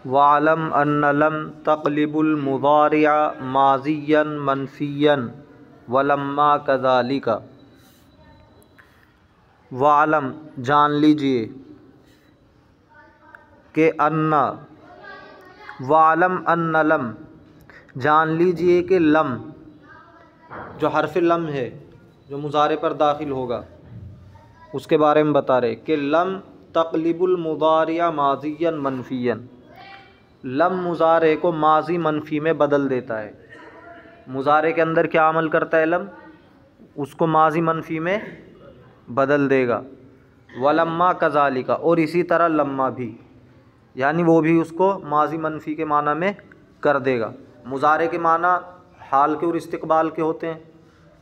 वालम अन्न लम तक़लिबुल मुज़ारिअ माज़ियन मनफ़ियन वलम्मा कज़ालिका। वालम जान लीजिए कि अन्ना, वालम अन्न लम जान लीजिए कि लम जो हर्फ़ लम है जो मुज़ारे पर दाखिल होगा उसके बारे में बता रहे कि लम तक़लिबुल मुज़ारिअ माज़ियन मनफ़ियन, लम मुज़ारे को माज़ी मनफ़ी में बदल देता है। मुज़ारे के अंदर क्या अमल करता है लम, उसको माज़ी मनफ़ी में बदल देगा। वलम्मा कज़ालिका, और इसी तरह लम्मा भी, यानी वो भी उसको माज़ी मनफ़ी के माना में कर देगा। मुज़ारे के माना हाल के और इस्तिक़बाल के होते हैं,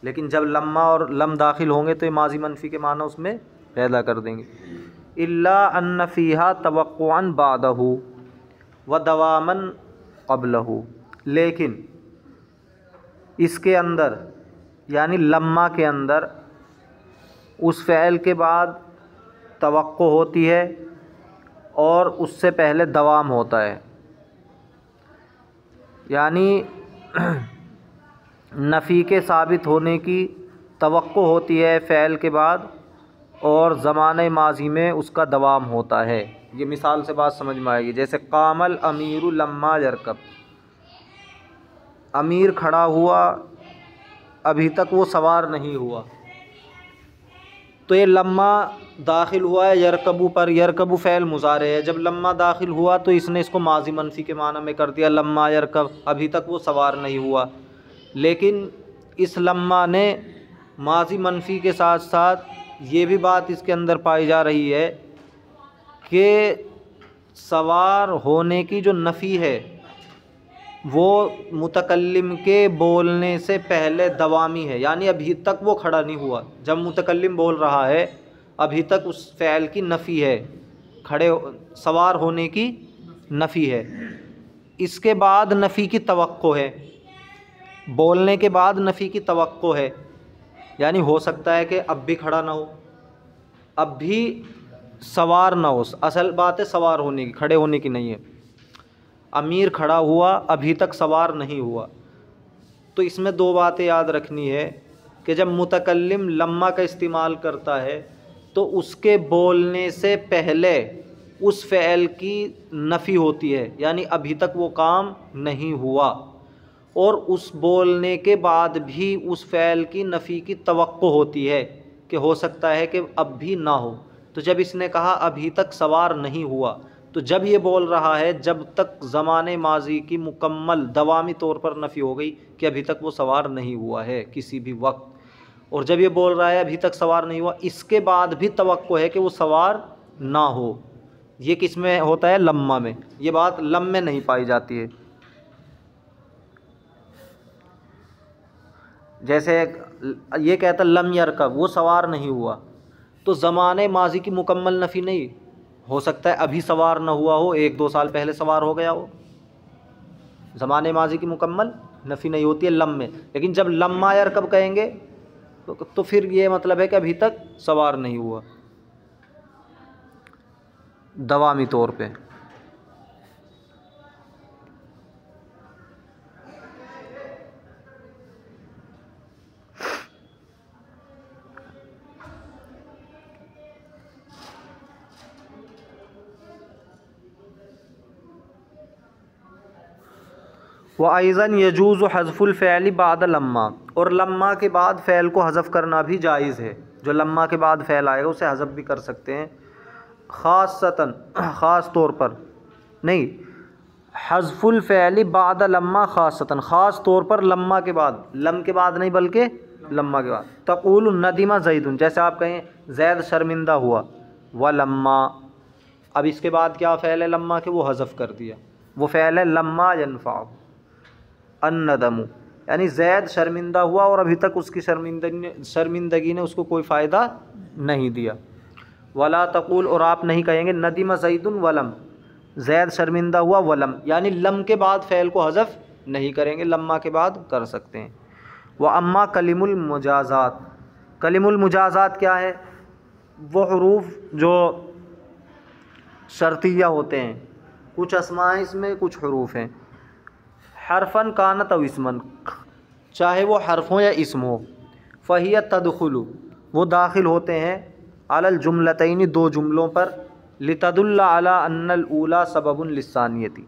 लेकिन जब लम्मा और लम दाखिल होंगे तो ये माज़ी मनफ़ी के माना उसमें पैदा कर देंगे। इल्ला अन्न फ़ीहा तवक्कुअन बादहु व दवामन क़ब्लहु, लेकिन इसके अंदर यानी लम्मा के अंदर उस फ़ेल के बाद तवक्को होती है और उससे पहले दवाम होता है। यानी नफ़ी के साबित होने की तवक्को होती है फ़ेल के बाद और ज़माने माज़ी में उसका दवाम होता है। ये मिसाल से बात समझ में आएगी। जैसे कामल अमीरु लम्मा यरकब, अमीर खड़ा हुआ अभी तक वो सवार नहीं हुआ, तो ये लम्मा दाखिल हुआ है यरकबू पर, यरकबू फ़ेल मुज़ारे है। जब लम्मा दाखिल हुआ तो इसने इसको माज़ी मनफ़ी के माना में कर दिया, लम्मा यरकब, अभी तक वो सवार नहीं हुआ। लेकिन इस लम्मा ने माज़ी मनफ़ी के साथ साथ ये भी बात इसके अंदर पाई जा रही है कि सवार होने की जो नफ़ी है वो मुतकल्लिम के बोलने से पहले दवामी है, यानी अभी तक वो खड़ा नहीं हुआ। जब मुतकल्लिम बोल रहा है अभी तक उस फ़ेल की नफ़ी है, सवार होने की नफ़ी है। इसके बाद नफ़ी की तवक्को है, बोलने के बाद नफ़ी की तवक्को है, यानी हो सकता है कि अब भी खड़ा ना हो, अब भी सवार ना हो। असल बात है सवार होने की, खड़े होने की नहीं है। अमीर खड़ा हुआ अभी तक सवार नहीं हुआ। तो इसमें दो बातें याद रखनी है कि जब मुतकल्लिम लम्मा का इस्तेमाल करता है तो उसके बोलने से पहले उस फ़ेल की नफ़ी होती है, यानी अभी तक वो काम नहीं हुआ, और उस बोलने के बाद भी उस फ़ेल की नफ़ी की तवक्को होती है कि हो सकता है कि अब भी ना हो। तो जब इसने कहा अभी तक सवार नहीं हुआ, तो जब ये बोल रहा है जब तक ज़माने माज़ी की मुकम्मल दवामी तौर पर नफ़ी हो गई कि अभी तक वो सवार नहीं हुआ है किसी भी वक्त, और जब ये बोल रहा है अभी तक सवार नहीं हुआ, इसके बाद भी तवक्को है कि वो सवार ना हो। ये किस में होता है? लम्मा में। ये बात लम में नहीं पाई जाती है। जैसे ये कहता लम यरकब, वो सवार नहीं हुआ, तो ज़माने माज़ी की मुकम्मल नफ़ी नहीं हो सकता है अभी सवार ना हुआ हो, 1-2 साल पहले सवार हो गया हो। ज़माने माज़ी की मुकम्मल नफ़ी नहीं होती है लम में। लेकिन जब लम्मा यरकब कहेंगे तो फिर ये मतलब है कि अभी तक सवार नहीं हुआ दवामी तौर पे। व अइज़न यजूज़ हज़फ़ुल फ़ेल बाद लम्मा, और लम्मा के बाद फ़ेल को हज़फ़ करना भी जायज़ है। जो लम्मा के बाद फ़ेल आएगा उसे हज़फ़ भी कर सकते हैं। ख़ासतन, ख़ास तौर पर नहीं, हज़फ़ुल फ़ेल बाद लम्मा ख़ासतन, ख़ास तौर पर लम्मा के बाद, लम के बाद नहीं बल्कि लम्मा के बाद। तक़ूल नदिमा ज़ैदुन, जैसे आप कहें ज़ैद शर्मिंदा हुआ, व लम्मा, अब इसके बाद क्या फ़ेल है लम्मा के, वो हज़फ़ कर दिया, वो फ़ेल है लम्मा यनफ़अ अन्नदमु, यानी ज़ैद शर्मिंदा हुआ और अभी तक उसकी शर्मिंदगी ने उसको कोई फ़ायदा नहीं दिया। वला तक़ूल, और आप नहीं कहेंगे नदिमा ज़ैदुन वलम, ज़ैद शर्मिंदा हुआ वलम, यानी लम के बाद फ़ेल को हज़फ़ नहीं करेंगे, लम्मा के बाद कर सकते हैं। व अम्मा कलिमुल मुजाज़ात, कलिमुल मुजाज़ात क्या है? वो हुरूफ जो शर्तिया होते हैं कुछ अस्मा हैं इसमें, कुछ हरूफ हैं। हरफन कानत अव इसमन, चाहे वो हर्फ हो या इसम हो। फ़हिया तदखुलु, वो दाखिल होते हैं अलल जुमलतैनी, दो जुमलों पर। लितदुल्ला अला अन्नल ऊला सबबुन लिस्सानियती,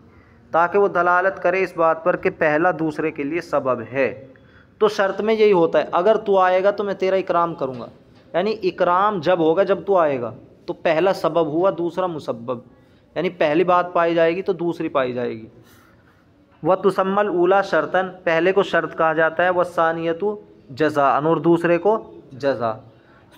ताकि वो दलालत करे इस बात पर कि पहला दूसरे के लिए सबब है। तो शर्त में यही होता है, अगर तू आएगा तो मैं तेरा इकराम करूँगा, यानी इकराम जब होगा जब तू आएगा। तो पहला सबब हुआ, दूसरा मुसब्बब, यानी पहली बात पाई जाएगी तो दूसरी पाई जाएगी। व तुसम्मल ऊला शर्तन, पहले को शर्त कहा जाता है। व सानियतु जज़ाअन, और दूसरे को जज़ा।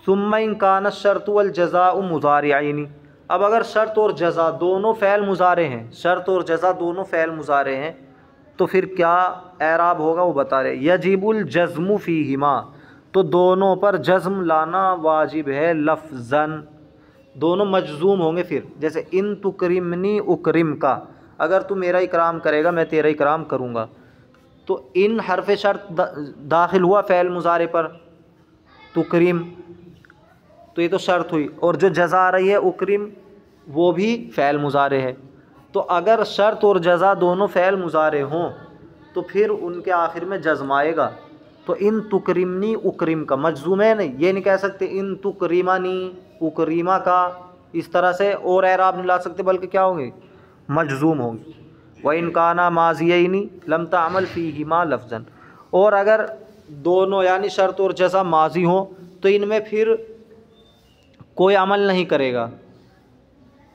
सुम्मा इन कान शर्त वल जज़ाउ मुज़ारिअैनी, अब अगर शर्त और जज़ा दोनों फ़ैल मुज़ारे हैं, शर्त और जज़ा दोनों फ़ैल मुज़ारे हैं, तो फिर क्या एराब होगा वो बता रहे। यजिबुल जज़्मु फ़ीहिमा, तो दोनों पर जज़्म लाना वाजिब है। लफ्ज़न, दोनों मजज़ूम होंगे। फिर जैसे इन तुकरिमनी उकरिम का, अगर तू मेरा इकराम करेगा मैं तेरा इकराम करूँगा। तो इन हरफ शर्त दाखिल हुआ फ़ैल मुज़ारे पर, तुकरिम, तो ये तो शर्त हुई। और जो जज़ा आ रही है उकरिम, वो भी फ़ैल मुज़ारे है। तो अगर शर्त और जज़ा दोनों फ़ैल मुज़ारे हों तो फिर उनके आखिर में जज़्म आएगा। तो इन तुकरिमनी उकरिम का मजज़ूम है नहीं, ये नहीं कह सकते इन तुकरिमानी उकरीमा का, इस तरह से और एराब नहीं ला सकते, बल्कि क्या होंगे, मजज़ूम होंगे। व इन काना माज़ियैनी लम तामल फ़ीहिमा लफ्ज़न, और अगर दोनों यानी शर्त और जज़ा माजी हो तो इनमें फिर कोई अमल नहीं करेगा,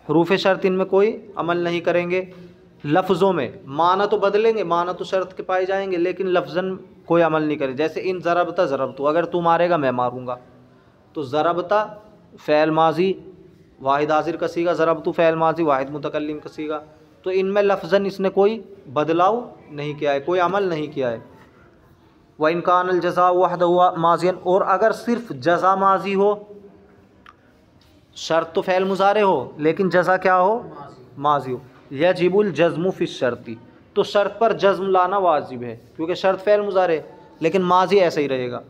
हरूफ शर्त इनमें कोई अमल नहीं करेंगे। लफ्ज़ों में माना तो बदलेंगे, माना तो शर्त के पाए जाएंगे, लेकिन लफ्ज़न कोई अमल नहीं करें। जैसे इन ज़रबता ज़रबतु, अगर तू मारेगा मैं मारूँगा, तो ज़रबता फ़ैल माजी वाहिद हाज़िर का सीगा, ज़रबतु फ़ैल माजी वाहिद मुतकल्लिम का सीगा। तो इनमें लफ्ज़न इसने कोई बदलाव नहीं किया है, कोई अमल नहीं किया है। व इन कानल जज़ा वहदहु माज़ियन, और अगर सिर्फ जज़ा माजी हो, शर्त तो फ़ैल मुज़ारे हो लेकिन जज़ा क्या हो, माजी हो। यजिबुल जज़्मु फ़ी शर्ती, तो शर्त पर जज़्म लाना वाजिब है, क्योंकि शर्त फ़ैल मुज़ारे लेकिन माजी ऐसे ही रहेगा।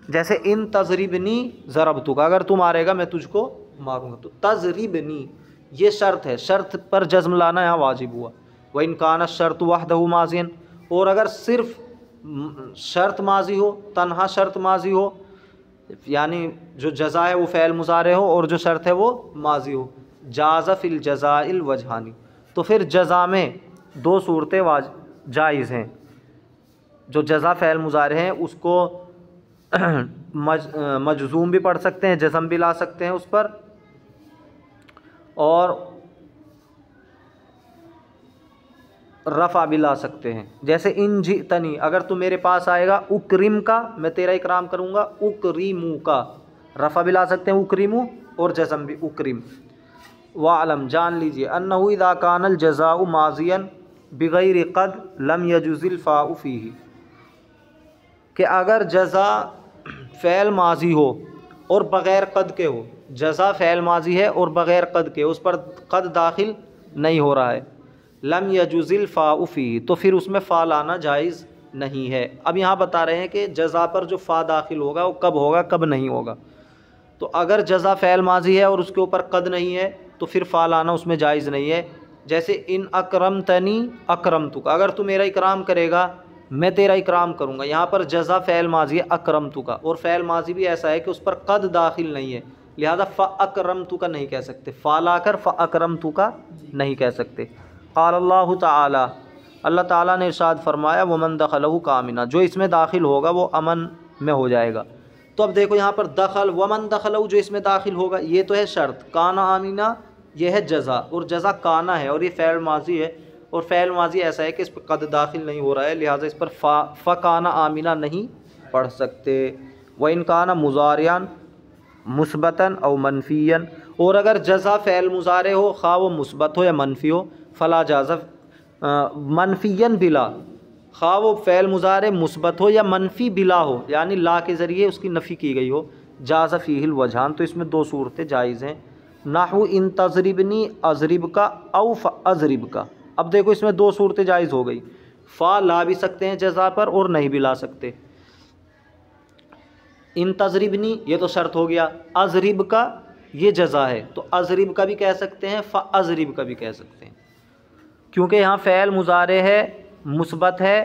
जैसे इन तज़रिबनी ज़रबतुका, अगर तू मारेगा मैं तुझको मारूंगा, तो तज़रिबनी ये शर्त है, शर्त पर जज़्म लाना यहाँ वाजिब हुआ। व इन काना शर्त वहदहु माज़ियन, और अगर सिर्फ शर्त माजी हो, तन्हा शर्त माजी हो, यानी जो जज़ा है वो फ़ैल मुज़ारे हो और जो शर्त है वो माजी हो। जाज़ा फ़िल जज़ाइल वजहानी, तो फिर जज़ा में दो सूरतें जायज़ हैं। जो जज़ा फ़ैल मुज़ारे हैं उसको मजज़ूम भी पढ़ सकते हैं, जज़म भी ला सकते हैं उस पर, और रफ़ा भी ला सकते हैं। जैसे इन जितनी, अगर तू मेरे पास आएगा, उकरिम का, मैं तेरा इकराम करूँगा, उकरीमू का, रफ़ा भी ला सकते हैं उकरीमू और जज़म भी उकरिम। वालम, जान लीजिए, अन्नहु इज़ा कानल जज़ाउ माज़ियन बिग़ैरि क़द लम यजुज़िल फ़ाउ फ़ीही, कि अगर जज़ा फ़ैल माजी हो और बग़ैर क़द के हो, जज़ा फ़ैल माजी है और बग़ैर क़द के, उस पर क़द दाखिल नहीं हो रहा है, लम यजुज़िल फ़ाउ फ़ीही, तो फिर उसमें फ़ा लाना जायज़ नहीं है। अब यहाँ बता रहे हैं कि जज़ा पर जो फ़ा दाखिल होगा वो कब होगा कब नहीं होगा। तो अगर जज़ा फ़ैल माजी है और उसके ऊपर क़द नहीं है तो फिर फ़ा लाना उसमें जायज़ नहीं है। जैसे इन अकरमतनी अकरमतुका, अगर तू मेरा इकराम करेगा मैं तेरा इकराम करूँगा, यहाँ पर जज़ा फ़ैल माजी है अकरमतुका, और फ़ैल माजी भी ऐसा है कि उस पर क़द दाखिल नहीं है, लिहाजा फ़अकरमतुका नहीं कह सकते, फ़ा लाकर फ़अकरमतुका नहीं कह सकते। क़ाल अल्लाहु ताला, अल्लाह ताला ने इरशाद फरमाया, वमन दखलहु कामिना, जो इसमें दाखिल होगा वो अमन में हो जाएगा। तो अब देखो यहाँ पर दखल, वमन दखलहु, जो इसमें दाखिल होगा ये तो है शर्त, काना आमीना ये है जज़ा, और जज़ा काना है और ये फ़ैल माजी है, और फ़ैल माजी ऐसा है कि इस पर क़द दाखिल नहीं हो रहा है, लिहाजा इस पर फ़काना आमीना नहीं पढ़ सकते। व इन काना मुज़ारियान मुस्बतन और मनफ़ियन, और अगर जज़ा फ़ैल मुज़ारे हो, खा वो मुस्बत हो या मनफ़ी हो, फ़ला जाज़ा मनफ़ियन बिला, खा वो फ़ैल मुज़ारे मुस्बत हो या मनफ़ी बिला हो, यानी ला के ज़रिए उसकी नफ़ी की गई हो, जाज़ा फ़ीहिल वजहान, तो इसमें दो सूरतें जायज़ हैं। नाहु इन तज़रिबनी अज़रिब का औ अज़रिब का, अब देखो इसमें दो सूरतें जायज़ हो गई, फ़ा ला भी सकते हैं जज़ा पर और नहीं भी ला सकते। इन तज़रिबनी ये तो शर्त हो गया, अज़रिब का ये जज़ा है। तो अज़रिब का भी कह सकते हैं, फ़अज़रिब का भी कह सकते हैं, क्योंकि यहाँ फ़ेल मुज़ारे है, मुस्बत है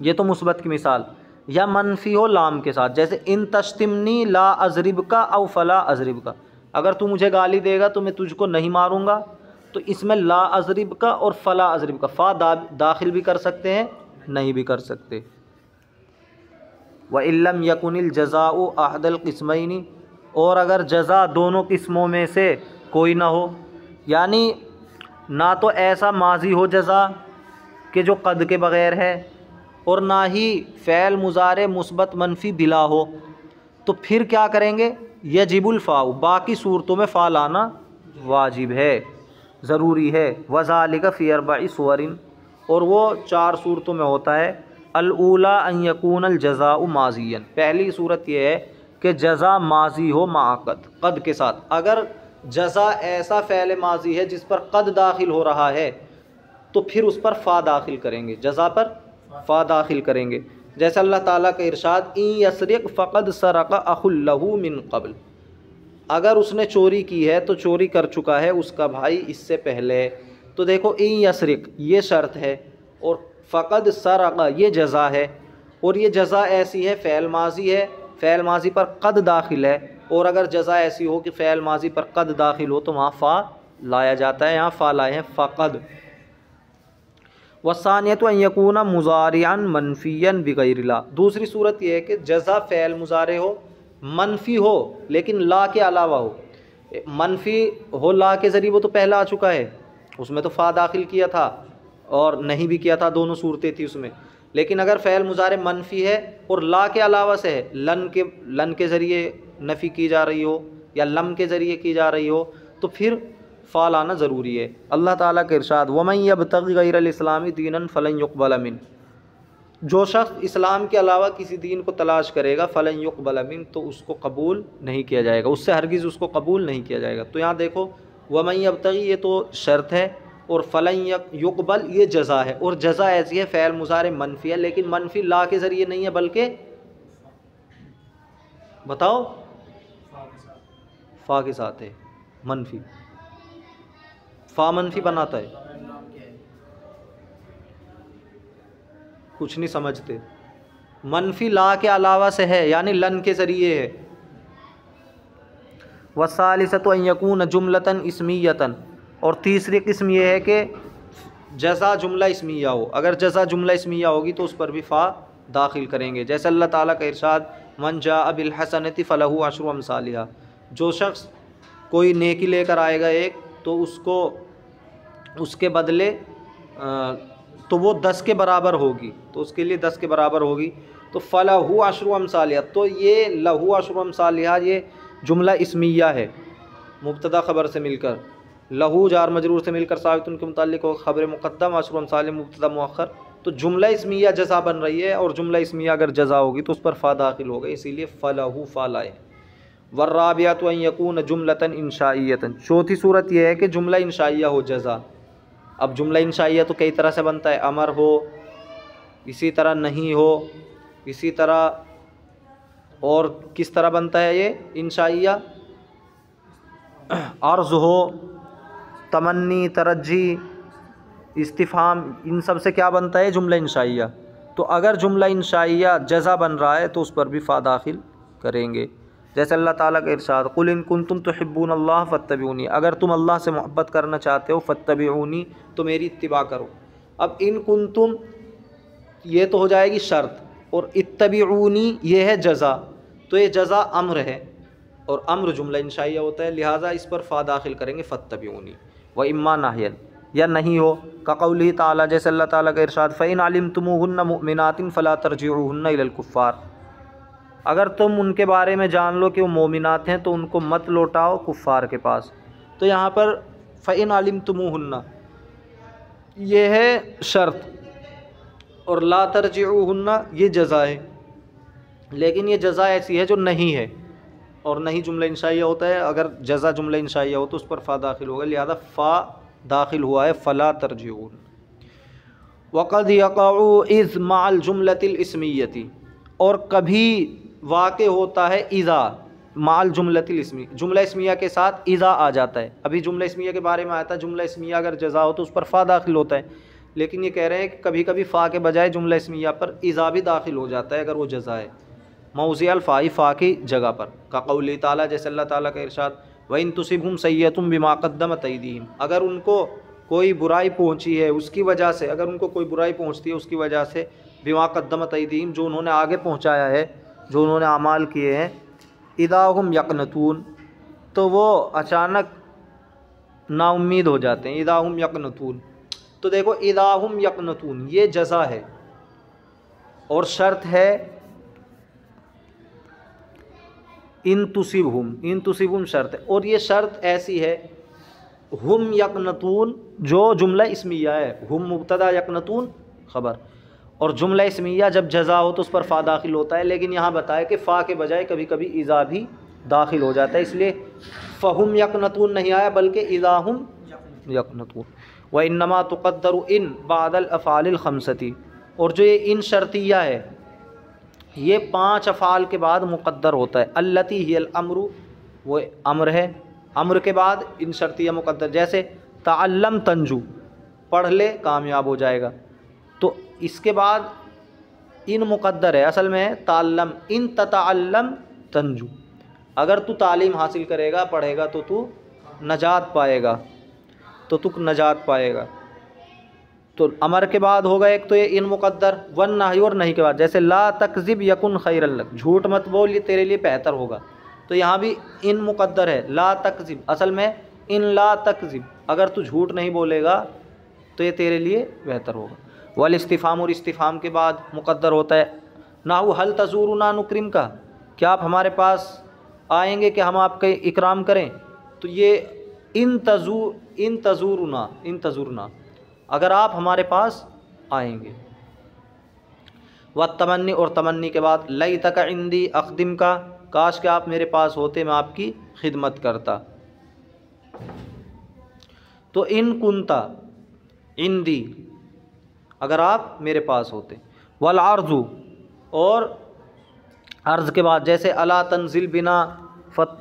ये तो मुस्बत की मिसाल, या मनफ़ी हो लाम के साथ, जैसे इन तश्तिमनी ला अज़रिब का औ फ़ला अज़रिब का, अगर तू मुझे गाली देगा तो मैं तुझको नहीं मारूँगा। तो इसमें ला अज़रिब का और फ़ला अज़रिब का फ़ा दाखिल भी कर सकते हैं, नहीं भी कर सकते। व इल्लम यकुनिल जज़ाउ अहदल क़िस्मैनी, और अगर जज़ा दोनों किस्मों में से कोई ना हो, यानी ना तो ऐसा माजी हो जज़ा कि जो क़द के बग़ैर है, और ना ही फ़ैल मुज़ारे मुस्बत मनफ़ी बिला हो, तो फिर क्या करेंगे, यजिबुल फ़ाउ, बाकी सूरतों में फ़ा लाना वाजिब है, ज़रूरी है। वज़ालिका फ़ी अर्बई सुवरिन, और वो 4 सूरतों में होता है। अल-ऊला अन यकूनल जज़ाउ माज़ियन, पहली सूरत ये है कि जज़ा माजी हो माक़द, क़द के साथ। अगर जज़ा ऐसा फ़ैल माजी है जिस पर क़द दाखिल हो रहा है तो फिर उस पर फ़ा दाखिल करेंगे, जज़ा पर फ़ा दाखिल करेंगे। जैसे अल्लाह ताला का इरशाद, इन यसरिक फ़क़द सरक़ अख़ुल लहू मिन क़ब्ल, अगर उसने चोरी की है तो चोरी कर चुका है उसका भाई इससे पहले। तो देखो, इन यसरिक ये शर्त है और फ़क़द सरक़ ये जज़ा है, और ये जज़ा ऐसी है फ़ैल माजी है, फ़ैल माजी पर क़द दाखिल है, और अगर जज़ा ऐसी हो कि फ़ैल माजी पर क़द दाखिल हो तो वहाँ फ़ा लाया जाता है, यहाँ फ़ा लाए हैं फ़क़द। वसानियत यकूना मुज़ारिअन मनफ़ियन बिग़ैरि ला, दूसरी सूरत यह है कि जज़ा फ़ैल मुज़ारे हो, मनफ़ी हो लेकिन ला के अलावा हो। मनफ़ी हो ला के ज़रिए, वो तो पहला आ चुका है, उसमें तो फ़ा दाखिल किया था और नहीं भी किया था, दोनों सूरतें थी उसमें। लेकिन अगर फ़ैल मुज़ारे मनफ़ी है और ला के अलावा से है, लन के ज़रिए नफ़ी की जा रही हो या लम के ज़रिए की जा रही हो, तो फिर फ़ा लाना ज़रूरी है। अल्लाह ताला का इरशाद, वमन यब्तग़ि गैरल इस्लामी दीनन फ़लन युक़बल मिन, जो शख्स इस्लाम के अलावा किसी दीन को तलाश करेगा, फ़लन युक़बल मिन, तो उसको कबूल नहीं किया जाएगा, उससे हरगिज़ उसको कबूल नहीं किया जाएगा। तो यहाँ देखो, वमन यब्तग़ि ये तो शर्त है और फ़लन युक़बल ये जज़ा है, और जज़ा ऐसी है फ़ैल मुज़ारे मनफ़ी है, लेकिन मनफ़ी ला के ज़रिए नहीं है बल्कि बताओ फ़ा के साथ है। मनफ़ी फ़ा मनफ़ी बनाता है, कुछ नहीं समझते। मनफ़ी ला के अलावा से है, यानी लन के ज़रिए है। वसालिसतु अन यकून जुमलतन इस्मियतन, और तीसरी किस्म ये है कि जज़ा जुमला इस्मिया हो। अगर जज़ा जुमला इस्मिया होगी तो उस पर भी फ़ा दाखिल करेंगे। जैसे अल्लाह ताला का इरशाद, मन जाअ बिल हसनति फ़लहु अशरु अम्सालिहा, जो शख्स कोई नेकी लेकर आएगा एक, तो उसको उसके बदले तो वो 10 के बराबर होगी, तो उसके लिए 10 के बराबर होगी। तो फ़लहु अशरु अम्सालिहा, तो ये लहू अशरु अम्सालिहा ये जुमला इस्मिया है, मुब्तदा ख़बर से मिलकर, लहू जार मजरूर से मिलकर साबितुन के मुताल्लिक़ हो ख़बर मुक़द्दम, अशरु अम्सालिहा मुब्तदा मुअख्खर। तो जुमला इस्मिया जज़ा बन रही है, और जुमला इस्मिया अगर जज़ा होगी तो उस पर फ़ा दाखिल होगा, इसीलिए फ़लहु फ़ा लाए। वर्राबियतु अन यकून जुमलतन इंशाइयतन, चौथी सूरत यह है कि जुमला इंशाइया हो जज़ा। अब जुमला इंशाइया तो कई तरह से बनता है, अमर हो, इसी तरह नहीं हो, इसी तरह और किस तरह बनता है ये इंशाइया, अर्ज़ हो, तमन्नी, तरज्जी, इस्तिफ़हाम, इन सब से क्या बनता है जुमला इंशाइया। तो अगर जुमला इंशाइया जज़ा बन रहा है तो उस पर भी फ़ा दाखिल करेंगे। जैसे अल्लाह ताला का इरशाद, कुल इन कुंतुम तुहिब्बूनल्लाह फत्तबिऊनी, अगर तुम अल्लाह से मोहब्बत करना चाहते हो, फत्तबिऊनी, तो मेरी इत्तिबा करो। अब इन कुंतुम ये तो हो जाएगी शर्त, और इत्तबिऊनी ये है जज़ा, तो ये जज़ा अम्र है, और अम्र जुमला इंशाइया होता है, लिहाजा इस पर फ़ा दाखिल करेंगे फत्तबिऊनी। व इम्मा नाहियन, या नहीं हो, का कौलिही ताला, जैसे अल्लाह ताला का इरशाद, फ़इन अलिमतुमूहुन्ना मुमिनातिन फ़ला तरजिऊहुन्ना इलल कुफ़्फ़ार, अगर तुम उनके बारे में जान लो कि वो मोमिनात हैं तो उनको मत लौटाओ कुफ़ार के पास। तो यहाँ पर फ़इन अलिमतुमूहुन्ना ये है शर्त, और ला तरजिऊहुन्ना ये जज़ा है, लेकिन ये जज़ा ऐसी है जो नहीं है, और नहीं जुमला इंशाइया होता है। अगर जज़ा जुमला इंशाइया हो तो उस पर फ़ा दाखिल होगा, लिहाजा फ़ा दाखिल हुआ है फ़ला तरजिऊन। वक़द यक़अउ इज़ मअल जुमलतिल इस्मिय्यति, और कभी वाक़े होता है इज़ा माल जुमलतिल इस्मी, जुमला इस्मिया के साथ इज़ा आ जाता है। अभी जुमला इस्मिया के बारे में आया था, जुमला इस्मिया अगर जज़ा हो तो उस पर फ़ा दाखिल होता है, लेकिन ये कह रहे हैं कि कभी कभी फ़ा के बजाय जुमला इस्मिया पर इज़ा भी दाखिल हो जाता है अगर वो जज़ा है, मौज़िअल फ़ाई, फ़ा की जगह पर। का क़ौली ताला, जैसे अल्लाह ताला का इरशाद, व इन तुसिबहुम सय्यतुम बिमा क़द्दमत अयदीहिम, अगर उनको कोई बुराई पहुँची है उसकी वजह से, अगर उनको कोई बुराई पहुँचती है उसकी वजह से, बिमा क़द्दमत अयदीहिम, जो उन्होंने आगे पहुँचाया है, जो उन्होंने अमाल किए हैं, इदा हुम यक़नतून, तो वो अचानक नाउम्मीद हो जाते हैं। इदा हुम यक़नतून, तो देखो इदा हुम यक़नतून ये जज़ा है और शर्त है इन तुसिबहुम शर्त है, और ये शर्त ऐसी है, हुम यक़नतून जो जुमला इस्मिया है, हुम मुब्तदा यक़नतून ख़बर, और जुमला इस्मिया जब जज़ा हो तो उस पर फ़ा दाखिल होता है, लेकिन यहाँ बताया कि फ़ा के बजाय कभी कभी इज़ा भी दाखिल हो जाता है, इसलिए फ़हुम यक़नतून नहीं आया बल्कि इज़ा हुम यक़नतून। व इन्नमा तुक़द्दरु इन बादल अफ़ालिल खमसती, और जो ये इन शर्तिया है ये 5 अफ़ाल के बाद मुक़द्दर होता है। अल्लती हियल अम्रु, वो अम्र है, अम्र के बाद इन शर्तिया मुक़द्दर, जैसे तअल्लम तंजू, पढ़ ले कामयाब हो जाएगा, तो इसके बाद इन मुक़द्दर है, असल में है ताल्लम, इन ततअल्लम तंजू, अगर तू तालीम हासिल करेगा पढ़ेगा तो तू नजात पाएगा, तो तू नजात पाएगा। तो अमर के बाद होगा एक तो ये इन मुक़द्दर, वन नाही, और नहीं के बाद, जैसे ला तकज़िब यकुन खैरल लक, झूठ मत बोल ये तेरे लिए बेहतर होगा, तो यहाँ भी इन मुक़द्दर है, ला तकज़िब, असल में इन ला तकज़िब, अगर तू झूठ नहीं बोलेगा तो ये तेरे लिए बेहतर होगा। वल इस्तिफ़ाम, और इस्तिफ़ाम के बाद मुक़द्दर होता है नाहु हल तज़ूरुना नुक्रिम का, क्या आप हमारे पास आएंगे कि हम आपके इकराम करें, तो ये इन तज़ूरुना, अगर आप हमारे पास आएंगे। व तमन्नी, और तमन्नी के बाद लई तक इंदी अख़दिम का, काश के आप मेरे पास होते मैं आपकी खिदमत करता। तो इन कुंता इंदी, अगर आप मेरे पास होते। वल अर्ज़ु, और अर्ज़ के बाद जैसे अला तंजिल बिना फत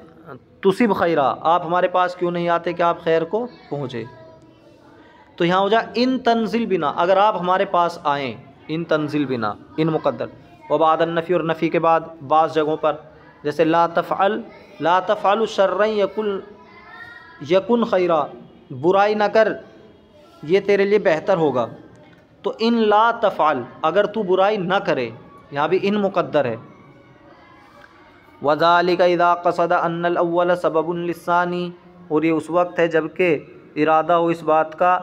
तुसिब खैरा, आप हमारे पास क्यों नहीं आते कि आप खैर को पहुँचे, तो यहाँ हो जाए इन तंजिल बिना, अगर आप हमारे पास आएँ, इन तंजिल बिना, इन मुक़द्दर। व बाद नफ़ी, और नफ़ी के बाद बाज़ जगहों पर जैसे ला तफ़अलु शर्रन यकुन खैरा, बुराई न कर ये तेरे लिए बेहतर होगा, तो इन ला तफ़अल, अगर तू बुराई न करे, यहाँ भी इन मुक़द्दर है। वज़ालिका इज़ा क़सद अन्नल अव्वल सबबुन लिस्सानी, और ये उस वक्त है जबकि इरादा हो इस बात का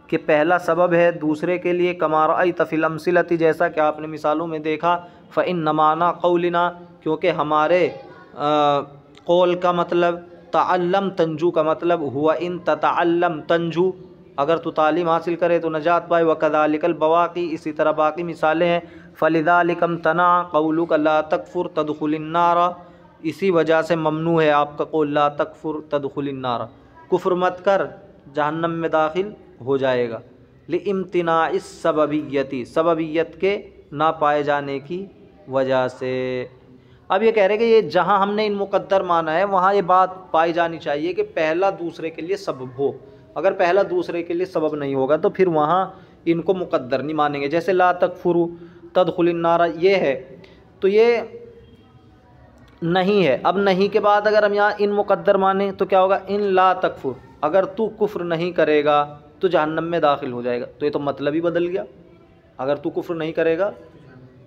कि पहला सबब है दूसरे के लिए, कमा रअयत फ़िल अमसिलति, जैसा कि आपने मिसालों में देखा, फ़इन्न माना क़ौलिना, क्योंकि हमारे कौल का मतलब तअल्लम तंजू का मतलब हुआ इन ततअल्लम तंजू, अगर तू तालीम हासिल करे तो नजात पाए। वकज़ालिकल बवाक़ी, इसी तरह बाकी मिसालें हैं। फ़लिज़ालिकम तना क़ौलुक ला तकफ़ुर तदख़ुलिन नार, इसी वजह से ममनू है आपका कौल ला तकफ़ुर तदख़ुलिन नार, कुफ्र मत कर जहन्नम में दाखिल हो जाएगा। लिइम्तिनाइस सबबियती, सबबियत के ना पाए जाने की वजह से। अब ये कह रहे हैं कि ये जहाँ हमने इन मुक़द्दर माना है वहाँ ये बात पाई जानी चाहिए कि पहला दूसरे के लिए सबब हो, अगर पहला दूसरे के लिए सबब नहीं होगा तो फिर वहाँ इनको मुक़द्दर नहीं मानेंगे। जैसे ला तकफ़ुरु तदख़ुलिन नार ये है, तो ये नहीं है। अब नहीं के बाद अगर हम यहाँ इन मुक़द्दर माने तो क्या होगा, इन ला तकफ़ुर, अगर तू कुफ्र नहीं करेगा तो जहन्नम में दाखिल हो जाएगा, तो ये तो मतलब ही बदल गया। अगर तू कुफ्र नहीं करेगा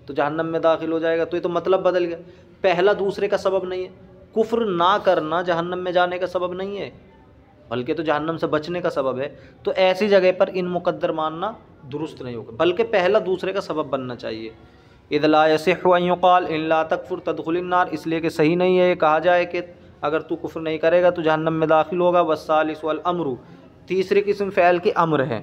तो जहन्नम में दाखिल हो जाएगा, तो ये तो मतलब बदल गया। पहला दूसरे का सबब नहीं है, कुफ्र ना करना जहन्नम में जाने का सबब नहीं है, बल्कि तो जहन्नम से बचने का सबब है। तो ऐसी जगह पर इन मुक़द्दर मानना दुरुस्त नहीं होगा, बल्कि पहला दूसरे का सबब बनना चाहिए। इज़ ला यसिह्हु अन युक़ाल इन ला तकफ़ुर तदख़ुलिन नार, इसलिए कि सही नहीं है ये कहा जाए कि अगर तू कुफ्र नहीं करेगा तो जहन्नम में दाखिल होगा। वस्सालिस वल अम्रु, तीसरी किस्म फ़ैल की अम्र है।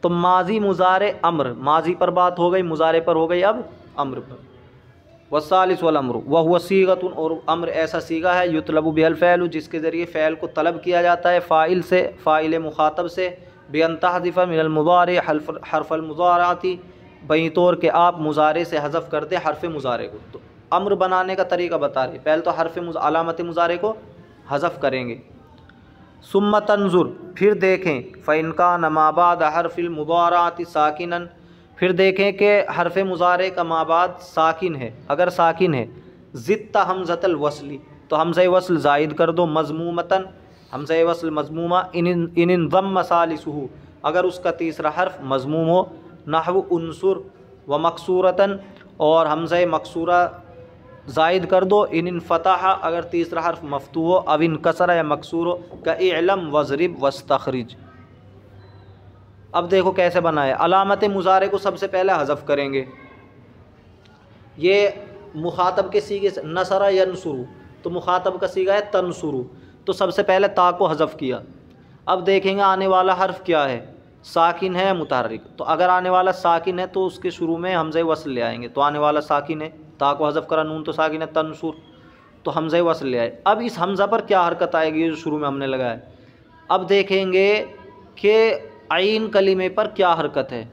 तो माजी मुज़ारे अम्र, माजी पर बात हो गई, मुज़ारे पर हो गई, अब अम्र पर। वस्सालिस वल अम्रु वह हुआ सीगतुन, और अम्र ऐसा सीगा है युतलबु बिहल फ़ैलु, जिसके ज़रिए फ़ैल को तलब किया जाता है फ़ाइल से, फ़ाइल मुखातब से। बेअन तहज़िफ़ मिनल मुज़ारे हर्फ़ल मुज़ाराती, वहीं तौर के आप मुजारे से हज़फ कर दे हरफ मुजारे को। तो अम्र बनाने का तरीका बता रहे, पहले तो अलामत मुजारे को हज़फ करेंगे। सुम्मा तंजुर, फिर देखें, फ़इनका नमाबाद हरफिल मुबारात साकिनन, फिर देखें कि हरफ मुजारे का माबाद साकिन है, अगर साकिन है ज़ित्ता हमज़तल वस्ली, तो हमज़ा वस्ल ज़ायद कर दो, मज़मूमतन हमज़ा वस्ल मज़मूमा, इन ज़म्म सालिसुहु, अगर उसका तीसरा हर्फ मज़मूम हो, नहव उनसुर व मकसूरतन, और हमज़ा मकसूरा ज़ायद कर दो, इन फ़तह, अगर तीसरा हर्फ मफ्तू हो, अब इन कसरा या मकसूर हो, का इलम वज़रिब वस्तखरिज। अब देखो कैसे बनाए, अलामत मुजारे को सबसे पहले हज़फ करेंगे। ये मुखातब के सीगे से नसरा यनसुरु, तो मुखातब का सीगा है तनसुरु, तो सबसे पहले ता को हज़फ किया। अब देखेंगे आने वाला हर्फ क्या है, साकिन है मुतहर्रिक, तो अगर आने वाला साकिन है तो उसके शुरू में हमज़ा वस्ल ले आएंगे, तो आने वाला साकिन है, ता को हज़फ करा, नून तो साकिन है, तनसुर, तो हमज़ा वस्ल ले आए। अब इस हमज़ा पर क्या हरकत आएगी जो शुरू में हमने लगाया। अब देखेंगे कि आइन कलीमे पर क्या हरकत है,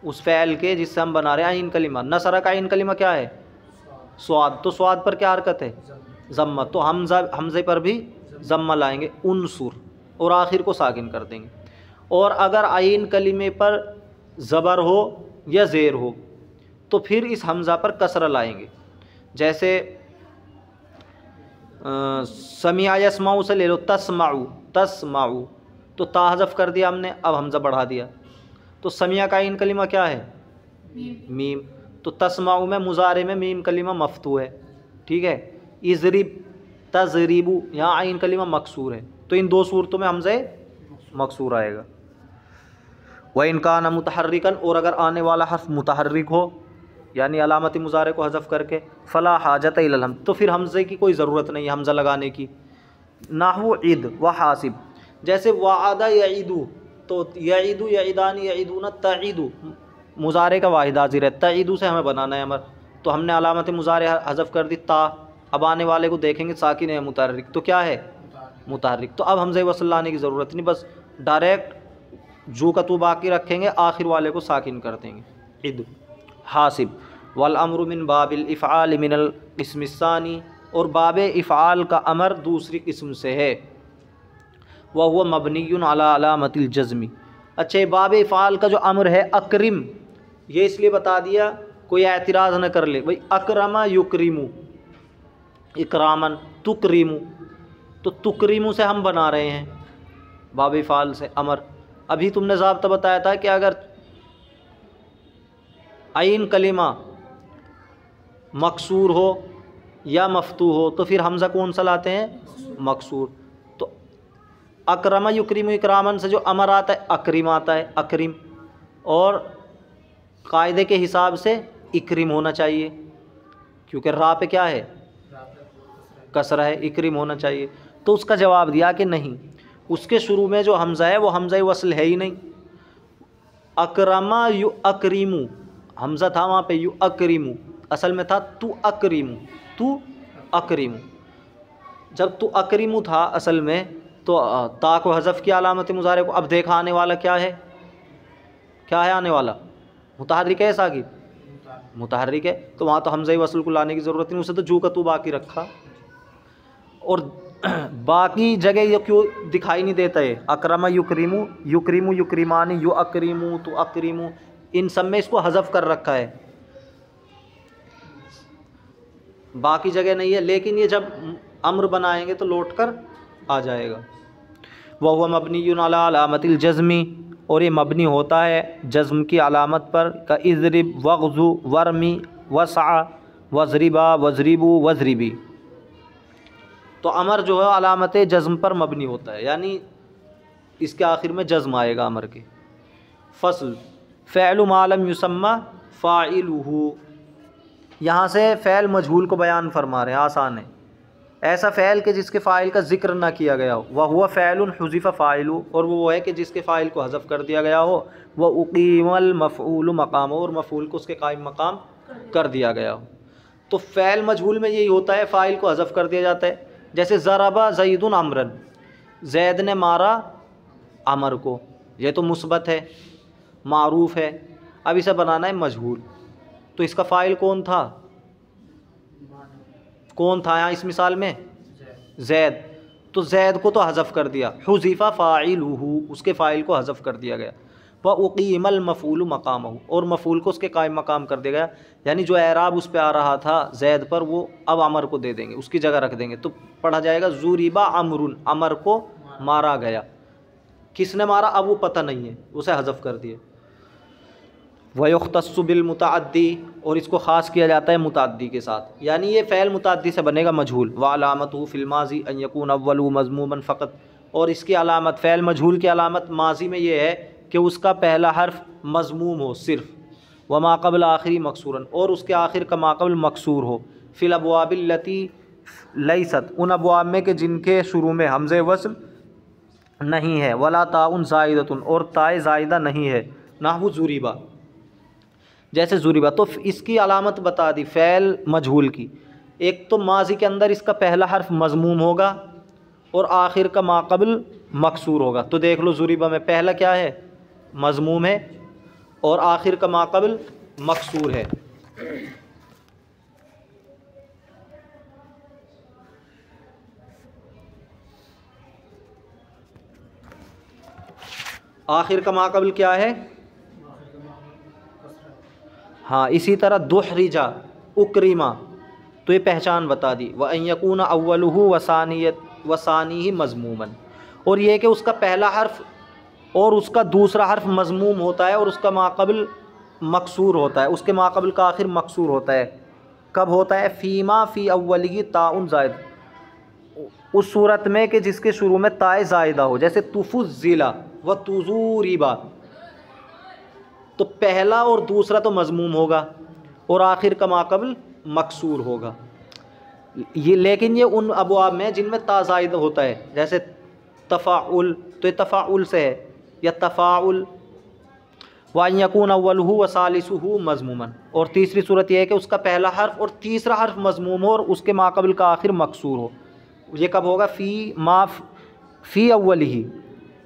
उस फ़ैल के जिससे हम बना रहे हैं आइन कलीमा। नसरा का आइन कलीमा क्या है, स्वाद, तो स्वाद पर क्या हरकत है, ज़म्मा, तो हमज़े पर भी ज़म्मा लाएंगे, उनसुर, और आखिर को साकिन कर देंगे। और अगर आइन कलीमे पर ज़बर हो या ज़ेर हो तो फिर इस हमज़ा पर कसरा लाएंगे, जैसे समिया यस्माऊ से ले लो, तस्माऊ, तस्माऊ, तो ता हज़फ कर दिया हमने, अब हमज़ा बढ़ा दिया, तो समिया का आइन कलीमा क्या है, मीम, तो तस्माऊ में मुजारे में मीम कलीमा मफ्तू है, ठीक है। इज़रिब, तज़रिबू, यहाँ आइन कलीमा मकसूर है, तो इन दो सूरतों में हमज़ा मकसूर आएगा। व इनका न मुतहर्रिकन, और अगर आने वाला हर्फ मुतहर्रिक हो यानी अलामत मुजारे को हज़फ करके, फ़ला हाजत इलल हम, तो फिर हमज़े की कोई ज़रूरत नहीं है हमज़ा लगाने की। नाहु ईद व हासिब, जैसे वादा यईदू, तो यईदू यईदानी यईदूना तईदू, मुजारे का वाहिद हाजिर है, तईदू से हमें बनाना है अमर, तो हमने अलामत मुजारे हज़फ कर दी ता। अब आने वाले को देखेंगे साकिन है मुतहर्रिक, तो क्या है मुतहर्रिक, तो अब हमज़े वस्ल लाने की ज़रूरत नहीं, बस डायरेक्ट जू का तू बाकी रखेंगे, आखिर वाले को साकिन कर देंगे। इद हासिब वल अम्रु मिन बाबिल इफ़आल मिनल इस्मिस्सानी, और बाब इफ़आल का अमर दूसरी किस्म से है, वह हुआ मबनियुन अला अलामतिल जज़मी। अच्छा, बाब इफ़आल का जो अमर है अकरिम, ये इसलिए बता दिया कोई एतराज़ न कर ले, भाई अकरमा युकरिमु, इकरामन, तुकरिमु, तो तुकरिमु से हम बना रहे हैं बाब इफ़आल से अमर। अभी तुमने ज़ाब्ता बताया था कि अगर आइन कलिमा मकसूर हो या मफ्तू हो तो फिर हमज़ा कौन सा लाते हैं, मकसूर। तो अकरमा युकरिम इकरामन से जो अमर आता है अकरिम आता है, अकरिम, और कायदे के हिसाब से इकरिम होना चाहिए, क्योंकि रा पे क्या है, कसरा है, इकरिम होना चाहिए। तो उसका जवाब दिया कि नहीं, उसके शुरू में जो हमज़ा है वो हमज़ा वस्ल है ही नहीं। अकरमा यु अकरीमू, हमज़ा था वहाँ पे यु अकरीमू, असल में था तू अकरीमू, तू अकरीमू। जब तू अकरीमू था असल में, तो ता को हज़फ किया अलामत मुज़ारे को। अब देखा आने वाला क्या है, क्या है आने वाला, मुतहर्रिक है साकिन, मुतहर्रिक है, तो वहाँ तो हमज़ा वस्ल को लाने की ज़रूरत नहीं, उसे तो जू का तू बाकी रखा। और बाकी जगह ये क्यों दिखाई नहीं देता है, अकरमा युकरीमू, युकरीमू युकरीमानी, यु अकरीमू, तो अकरीमू, इन सब में इसको हज़फ कर रखा है, बाकी जगह नहीं है। लेकिन ये जब अम्र बनाएंगे तो लौट कर आ जाएगा। वह हुआ मबनियुन अला अलामतिल जज़मी, और ये मबनी होता है जज़्म की अलामत पर, का इज़रिब वग़्ज़ु वर्मी वसा वज़रिबा वज़रिबू वज़रिबी। तो अमर जो है अलामत जज़्म पर मबनी होता है, यानी इसके आखिर में जज़्म आएगा अमर के। फ़स्ल फ़ैलु मालम युसम्मा फ़ाइलुहु, यहाँ से फ़ैल मजहूल को बयान फरमा रहे हैं, आसान है। ऐसा फ़ैल के जिसके फ़ाइल का ज़िक्र ना किया गया हो, वह हुआ फ़ैलुन हुज़िफ़ फ़ाइलु, और वो है कि जिसके फ़ाइल को हज़फ कर दिया गया हो, वह उक़ीमल मफ़ऊल मक़ाम, और मफ़ऊल को उसके कायम मक़ाम कर दिया गया हो। तो फ़ैल मजहूल में यही होता है, फ़ाइल को हज़फ कर दिया जाता है। जैसे ज़रबा ज़ैदुन अमरन, ज़ैद ने मारा अमर को, ये तो मुस्बत है, मारूफ़ है, अब इसे बनाना है मजहूल, तो इसका फ़ाइल कौन था, कौन था यहाँ इस मिसाल में, ज़ैद। तो ज़ैद को तो हज़फ़ कर दिया, हुज़िफ़ा फ़ाइलुहु, उसके फ़ाइल को हज़फ़ कर दिया गया। व उक़ीमल मफ़ूलु मक़ामहु, और मफ़ूल को उसके कायम मकाम कर दिया गया। यानी जो एराब उस पर आ रहा था ज़ैद पर, वो अब अमर को दे देंगे, उसकी जगह रख देंगे। तो पढ़ा जाएगा ज़ुरिबा अमरुन, अमर को मारा गया। किसने मारा अब वो पता नहीं है, उसे हज़फ़ कर दिए। वयुख्तस्सु बिल मुतअद्दी, और इसको ख़ास किया जाता है मुतअद्दी के साथ, यानी ये फ़ैल मुतअद्दी से बनेगा मजहूल। व अलामतहु फ़िल माज़ी अन यकून अव्वलु मज़मूमन फ़क़त, और इसकी अलामत, फ़ैल मजहूल की अलामत माज़ी में ये है कि उसका पहला हर्फ मज़मूम हो सिर्फ़, व मा क़ब्ल आखिरी मकसूरन, और उसके आखिर का मा क़ब्ल मकसूर हो। फ़िल अबवाबिल लती लैसत, उन अबवाब में के जिनके शुरू में हमज़े वस्ल नहीं है। वला ताउन ज़ाइदतुन, और ताए ज़ाइदा नहीं है। नाहु ज़ुरिबा, जैसे ज़ुरिबा। तो इसकी अलामत बता दी फ़ैल मजहूल की। एक तो माज़ी के अंदर इसका पहला हर्फ मज़मूम होगा और आखिर का मा क़ब्ल मकसूर होगा। तो देख लो ज़ुरिबा में पहला क्या है, मज़मूम है, और आखिर का मा क़ब्ल मकसूर है। आखिर का मा क़ब्ल क्या है, हाँ। इसी तरह दुहरिजा, उक्रीमा, तो ये पहचान बता दी। व अन यकून अव्वलुहु वसानीही मज़मूमन, और ये कि उसका पहला हर्फ और उसका दूसरा हर्फ मज़मूम होता है और उसका मा क़ब्ल मकसूर होता है, उसके मा क़ब्ल का आखिर मकसूर होता है। कब होता है, फ़ीमा फ़ी अव्वलिही ताउन ज़ायद, उस सूरत में कि जिसके शुरू में ताए ज़ायदा हो, जैसे तुफ़ुज़्ज़िला व तुज़ूरिबा। तो पहला और दूसरा तो मज़मूम होगा और आखिर का मा क़ब्ल मकसूर होगा। ये लेकिन ये उन अबवाब में जिनमें ता ज़ायद होता है, जैसे तफ़ाउल, तो ये तफ़ाउल से है, या तफ़ाउल। व अन यकून अव्वलुहु व सालिसुहु मज़मूमन, और तीसरी सूरत यह है कि उसका पहला हर्फ और तीसरा हर्फ मज़मूम हो और उसके मा क़ब्ल का आखिर मकसूर हो। ये कब होगा, फ़ी अव्वलिही,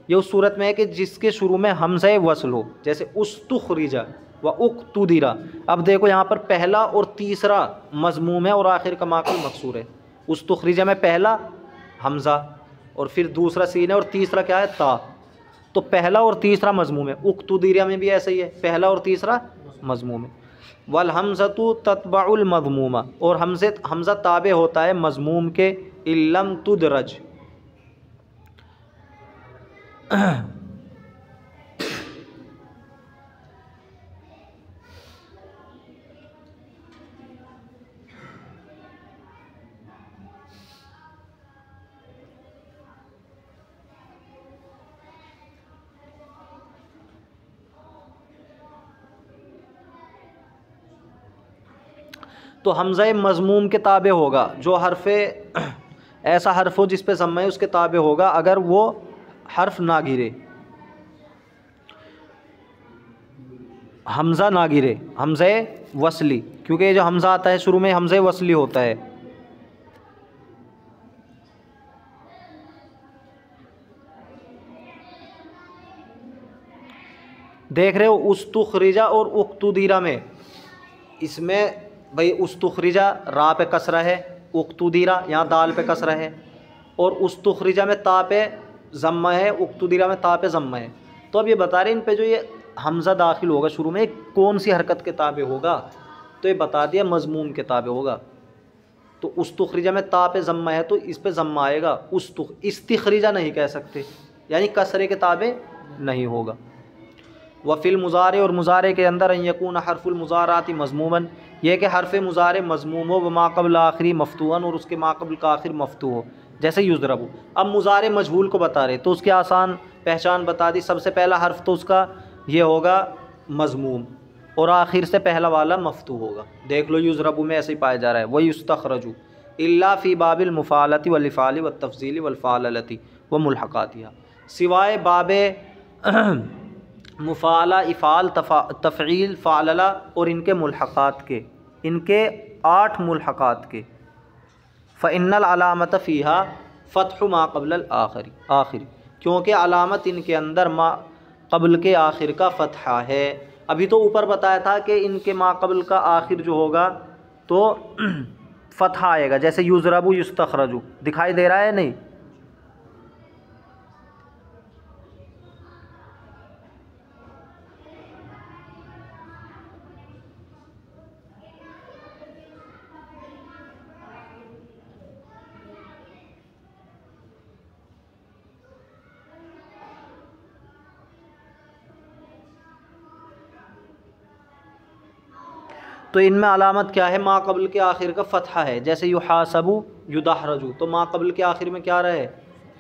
ये उस सूरत में है कि जिसके शुरू में हमज़े वस्ल हो, जैसे उस्तुख़रिजा व उक़्तुदिरा। अब देखो यहाँ पर पहला और तीसरा मज़मूम है और आखिर का मा क़ब्ल मकसूर है। उस्तुख़रिजा में पहला हमज़ा और फिर दूसरा सीन है और तीसरा क्या है, ता। तो पहला और तीसरा मज़मूम है। उक़्तुदिरा में भी ऐसा ही है, पहला और तीसरा मज़मूम है। वल हमज़तु तत्बउल मज़मूमा, और हमज़ा ताबे होता है मज़मूम के, इल्लम तुदरज, तो हमज़ा मज़मूम के ताबे होगा। जो हरफ़े ऐसा हर्फ हो जिस पे ज़म्मा है उसके ताबे होगा, अगर वो हर्फ ना गिरे, हमज़ा ना गिरे, हमज़े वसली, क्योंकि ये जो हमज़ा आता है शुरू में हमज़े वसली होता है। देख रहे हो उस्तुख़रिजा और उक़्तुदिरा में, इसमें भाई उस्तुख़रिजा रा पे कसरा है, उक़्तुदिरा यहाँ दाल पे कसरा है, और उस्तुख़रिजा में ता पे ज़म्मा है, उक़्तुदिरा में ता पे ज़म्मा है। तो अब ये बता रहे हैं इन पे जो ये हमज़ा दाखिल होगा शुरू में कौन सी हरकत के ताबे होगा, तो ये बता दिया मज़मूम के ताबे होगा। तो उस्तुख़रिजा में ता पे ज़म्मा है तो इस पे ज़म्मा आएगा। इस्तिख़रिजा नहीं कह सकते, यानी कसरे के ताबे नहीं होगा। वफ़िल मुज़ारे, और मुज़ारे के अंदर अन यकून हर्फ़ुल मुज़ाराती मज़मूमन, यह कि हर्फ़ मुज़ारे मज़मूम हो, व मा क़ब्ल आखिरी मफ़तूअन, और उसके मा क़ब्ल का आखिर मफ़तू हो, जैसे युज़रबु। अब मुज़ारे मजहूल को बता रहे तो उसकी आसान पहचान बता दी। सबसे पहला हर्फ तो उसका ये होगा मज़मूम और आखिर से पहला वाला मफ़तू होगा। देख लो युज़रबु में ऐसे ही पाया जा रहा है। वह युस्तख़रजु इल्ला फ़ी बाबिल मुफ़ालती वल इफ़ाली वत तफ़ज़ीली वल फ़ाललती व मुल्हक़ातिहा, सिवाय बाबे मुफ़ाला, इफ़ाल, तफ़ईल, फ़ालला और इनके मुल्हक़ात के, इनके 8 मुल्हक़ात के। फ़इन्नल अलामत फ़ीहा फ़त्हु मा क़ब्लल आखिरी, क्योंकि अलामत इनके अंदर मा क़ब्ल के आखिर का फ़तहा है। अभी तो ऊपर बताया था कि इनके माक़बल का आखिर जो होगा तो फ़तहा आएगा, जैसे युज़रबु युस्तखरजु दिखाई दे रहा है नहीं। तो इनमें अलामत क्या है, माक़बल के आखिर का फ़तहा है, जैसे युहासबु युदहरजु, तो माक़बल के आखिर में क्या रहे,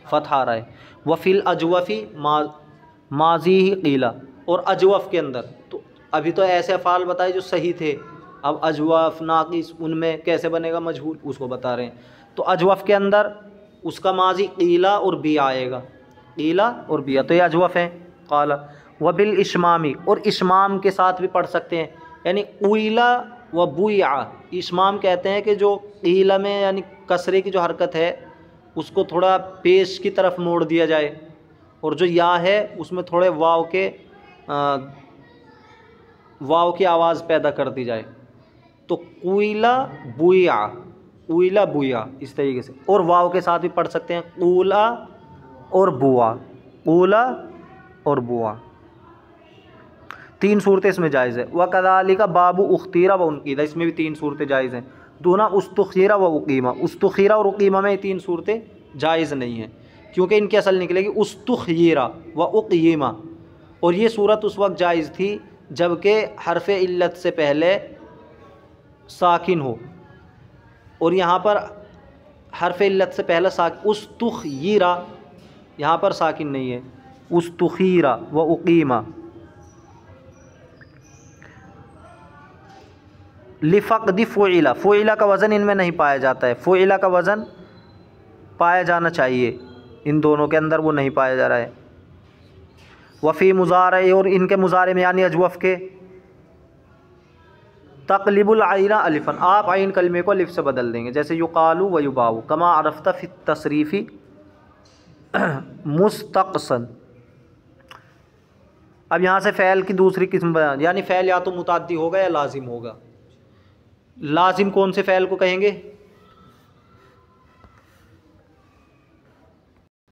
फ़तहा आ रहा है। वफ़िल अजवफ़ी माजी ही क़ीला, और अजवफ़ के अंदर तो अभी तो ऐसे अफ़ाल बताए जो सही थे, अब अजवफ़ नाक़िस उनमें कैसे बनेगा मजहूल, उसको बता रहे हैं। तो अजवफ़ के अंदर उसका माजी क़ीला और बिया आएगा, क़ीला और बिया, तो ये अजवफ़ है। क़ाला वबिल इश्मामी, और इश्माम के साथ भी पढ़ सकते हैं, यानी क़ीला व बुया। इश्माम कहते हैं कि जो क़ीला में यानी कसरे की जो हरकत है उसको थोड़ा पेश की तरफ मोड़ दिया जाए, और जो या है उसमें थोड़े वाव की आवाज़ पैदा कर दी जाए, तो क़ीला बुया, क़ीला बुया इस तरीके से। और वाव के साथ भी पढ़ सकते हैं, क़ूला और बुआ, क़ूला और बुआ, 3 सूरतें इसमें जायज़ है। व कज़ालिका बाबू उख्तीरा व उनकीदा, इसमें भी 3 सूरतें जायज़ हैं। दूना उस्तुखीरा व उकीमा, उस्तुखीरा और उकीमा में 3 सूरतें जायज़ नहीं हैं, क्योंकि इनकी असल निकलेगी उस्तुखीरा व उकीमा, और ये सूरत उस वक्त जायज़ थी जबकि हरफ इल्लत से पहले साकिन हो, और यहाँ पर हरफ इल्लत से पहले उस्तुखीरा, यहाँ पर साकिन नहीं है, उस्तुखीरा व उकीमा। लिफ़क़दि फ़ुइला, फ़ुइला का वज़न इनमें नहीं पाया जाता है, फ़ुइला का वज़न पाया जाना चाहिए, इन दोनों के अंदर वो नहीं पाया जा रहा है। वफ़ी मुज़ारे, और इनके मुज़ारे में यानी अजवफ़ के तक़लिबुल आइना अलिफ़न, आप आइन कलमे को अलिफ़ से बदल देंगे, जैसे युक़ालु व युबाउ कमा अरफ़्ता फ़ी तसरीफ़ी मुस्तक़सन। अब यहाँ से फ़ैल की दूसरी किस्म बयान, यानी फ़ैल या तो मुताद्दी होगा या लाजिम होगा। लाजिम कौन से फ़ैल को कहेंगे,